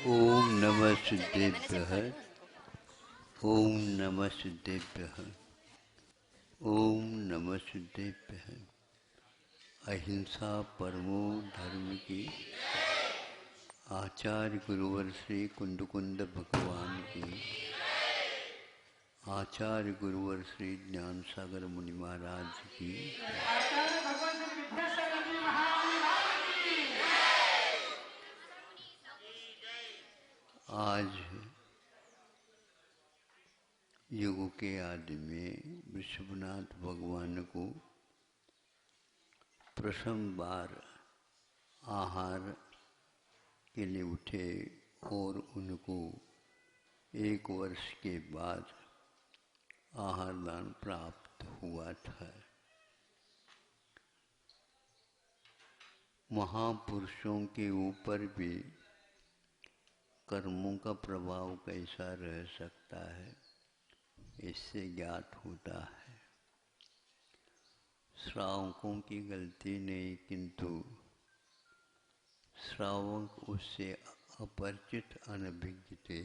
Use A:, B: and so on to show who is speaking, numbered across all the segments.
A: ओम नमः सिद्धेभ्यः। ओम नमः सिद्धेभ्यः। ओम नमः सिद्धेभ्यः। अहिंसा परमो धर्म की। आचार्य गुरुवर श्री कुंद भगवान की। आचार्य गुरुवर श्री ज्ञान सागर मुनि महाराज की। आज युग के आदि में विश्वनाथ भगवान को प्रथम बार आहार के लिए उठे और उनको 1 वर्ष के बाद आहार दान प्राप्त हुआ था। महापुरुषों के ऊपर भी कर्मों का प्रभाव कैसा रह सकता है, इससे ज्ञात होता है। श्रावकों की गलती नहीं, किंतु श्रावक उससे अपरिचित अनभिज्ञ थे,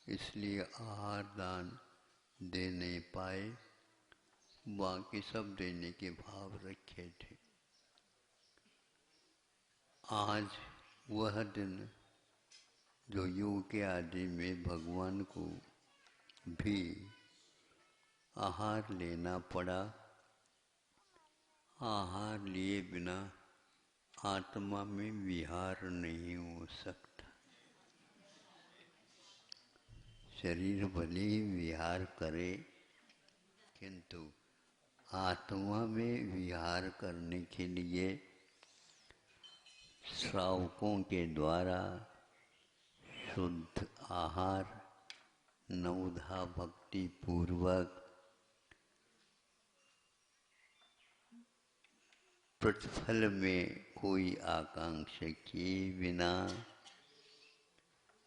A: इसलिए आहार दान दे नहीं पाए, बाकी सब देने के भाव रखे थे। आज वह दिन जो युग के आदि में भगवान को भी आहार लेना पड़ा। आहार लिए बिना आत्मा में विहार नहीं हो सकता। शरीर भले ही विहार करे, किंतु आत्मा में विहार करने के लिए श्रावकों के द्वारा शुद्ध आहार नवधा भक्ति पूर्वक प्रतिफल में कोई आकांक्षा किए बिना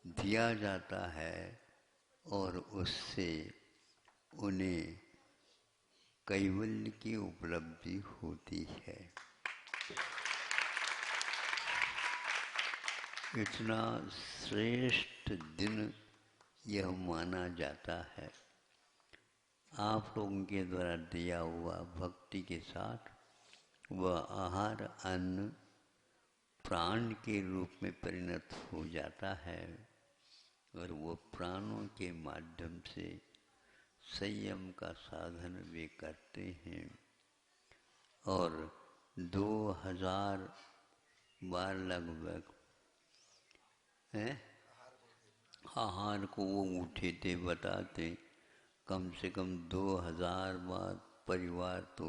A: दिया जाता है और उससे उन्हें कैवल्य की उपलब्धि होती है। इतना श्रेष्ठ दिन यह माना जाता है। आप लोगों के द्वारा दिया हुआ भक्ति के साथ वह आहार अन्न प्राण के रूप में परिणत हो जाता है और वो प्राणों के माध्यम से संयम का साधन वे करते हैं और 2000 बार लगभग आहार को वो उठे थे बताते। कम से कम 2000 बार परिवार तो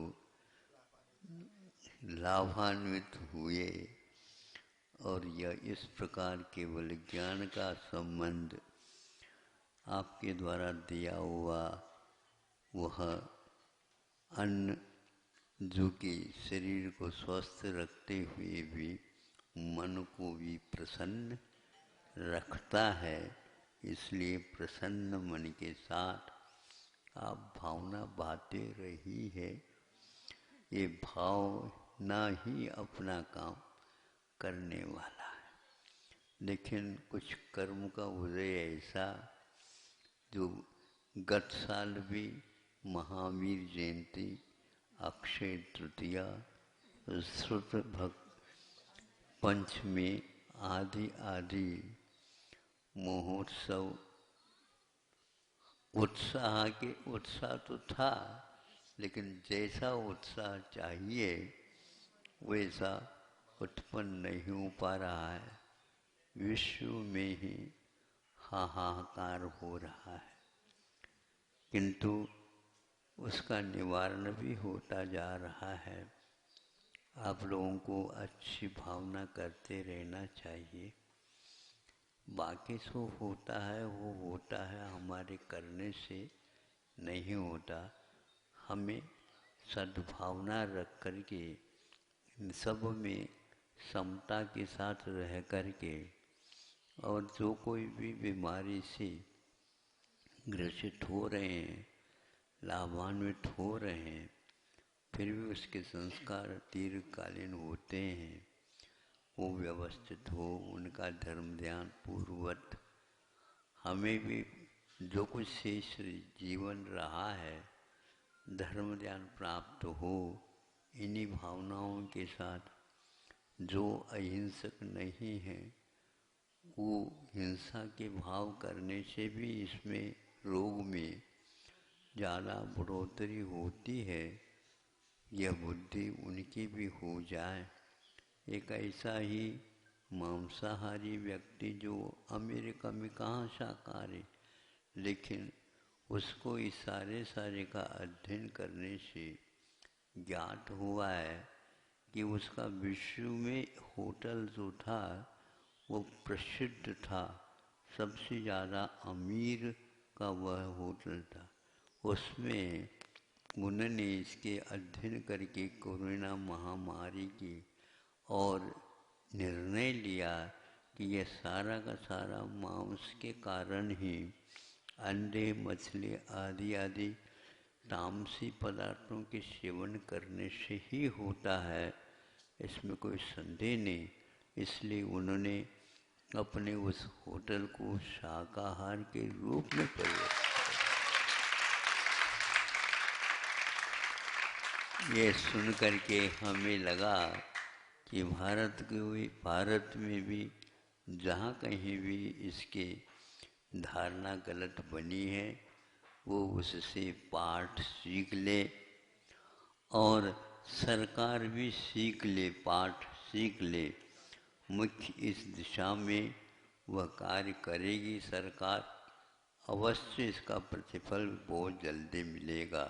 A: लाभान्वित हुए और यह इस प्रकार केवल ज्ञान का संबंध आपके द्वारा दिया हुआ वह अन्न जो कि शरीर को स्वस्थ रखते हुए भी मन को भी प्रसन्न रखता है, इसलिए प्रसन्न मन के साथ आप भावना बाते रही है। ये भावना ही अपना काम करने वाला है। लेकिन कुछ कर्म का उदय ऐसा जो गत साल भी महावीर जयंती, अक्षय तृतीया, श्रुत भक्त पंचमी आदि आदि महोत्सव उत्साह तो था, लेकिन जैसा उत्साह चाहिए वैसा उत्पन्न नहीं हो पा रहा है। विश्व में ही हाहाकार हो रहा है, किंतु उसका निवारण भी होता जा रहा है। आप लोगों को अच्छी भावना करते रहना चाहिए। बाकी सो होता है वो होता है, हमारे करने से नहीं होता। हमें सद्भावना रख कर के इन सब में समता के साथ रह कर के और जो कोई भी बीमारी से ग्रसित हो रहे हैं, लाभान्वित हो रहे हैं, फिर भी उसके संस्कार दीर्घकालीन होते हैं, वो व्यवस्थित हो, उनका धर्म ध्यान पूर्वक हमें भी जो कुछ शेष जीवन रहा है धर्म ध्यान प्राप्त हो। इन्हीं भावनाओं के साथ जो अहिंसक नहीं है वो हिंसा के भाव करने से भी इसमें रोग में ज़्यादा बढ़ोतरी होती है। यह बुद्धि उनकी भी हो जाए। एक ऐसा ही मांसाहारी व्यक्ति जो अमेरिका में कहाँ शाकाहारी, लेकिन उसको इस सारे का अध्ययन करने से ज्ञात हुआ है कि उसका विश्व में होटल जो था वो प्रसिद्ध था, सबसे ज़्यादा अमीर का वह होटल था। उसमें उन्होंने इसके अध्ययन करके कोरोना महामारी की और निर्णय लिया कि यह सारा का सारा मांस के कारण ही, अंडे मछली आदि आदि तामसी पदार्थों के सेवन करने से ही होता है, इसमें कोई संदेह नहीं। इसलिए उन्होंने अपने उस होटल को शाकाहार के रूप में परिवर्तित। ये सुन करके हमें लगा कि भारत में भी जहाँ कहीं भी इसके धारणा गलत बनी है वो उससे पाठ सीख ले और सरकार भी सीख ले, पाठ सीख ले। मुख्य इस दिशा में वह कार्य करेगी सरकार, अवश्य इसका प्रतिफल बहुत जल्दी मिलेगा।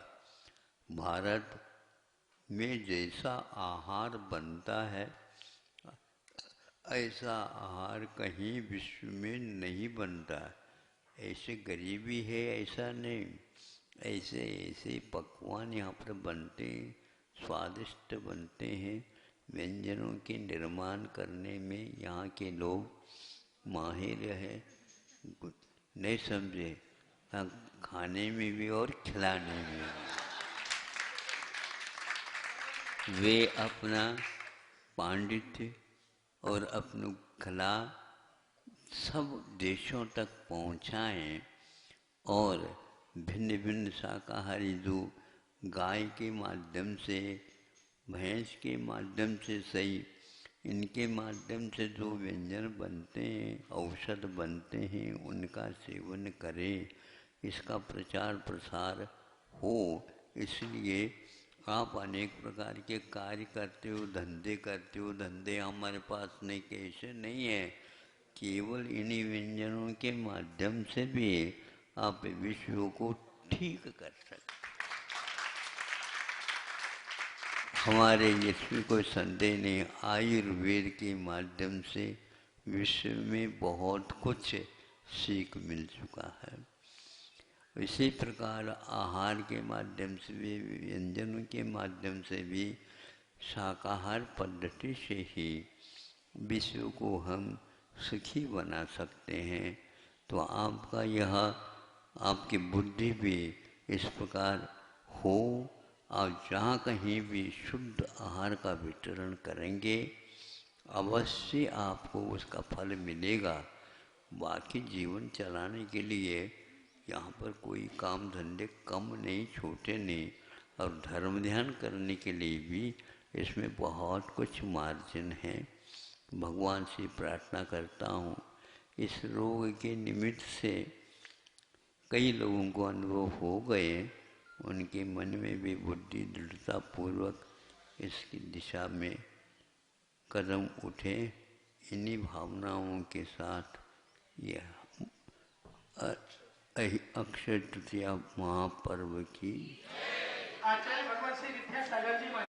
A: भारत में जैसा आहार बनता है ऐसा आहार कहीं विश्व में नहीं बनता। ऐसे गरीबी है ऐसा नहीं, ऐसे ऐसे पकवान यहाँ पर बनते हैं, स्वादिष्ट बनते हैं। व्यंजनों के निर्माण करने में यहाँ के लोग माहिर हैं, नहीं समझे, खाने में भी और खिलाने में भी। वे अपना पांडित्य और अपनी कला सब देशों तक पहुँचाएं और भिन्न भिन्न शाकाहारी जो गाय के माध्यम से, भैंस के माध्यम से सही, इनके माध्यम से जो व्यंजन बनते हैं, औषध बनते हैं, उनका सेवन करें, इसका प्रचार प्रसार हो। इसलिए आप अनेक प्रकार के कार्य करते हो, धंधे करते हो। धंधे हमारे पास नहीं, कैसे नहीं है, केवल इन्हीं व्यंजनों के माध्यम से भी आप विश्व को ठीक कर सकते। हमारे इसमें कोई संदेह नहीं, आयुर्वेद के माध्यम से विश्व में बहुत कुछ सीख मिल चुका है। इसी प्रकार आहार के माध्यम से भी, व्यंजनों के माध्यम से भी, शाकाहार पद्धति से ही विश्व को हम सुखी बना सकते हैं। तो आपका यह, आपकी बुद्धि भी इस प्रकार हो और जहाँ कहीं भी शुद्ध आहार का वितरण करेंगे अवश्य आपको उसका फल मिलेगा। बाकी जीवन चलाने के लिए यहाँ पर कोई काम धंधे कम नहीं, छोटे नहीं, और धर्म ध्यान करने के लिए भी इसमें बहुत कुछ मार्जिन है। भगवान से प्रार्थना करता हूँ, इस रोग के निमित्त से कई लोगों को अनुभव हो गए, उनके मन में भी बुद्धि दृढ़ता पूर्वक इसकी दिशा में कदम उठे। इन्हीं भावनाओं के साथ यह अक्षय तृतीया महापर्व की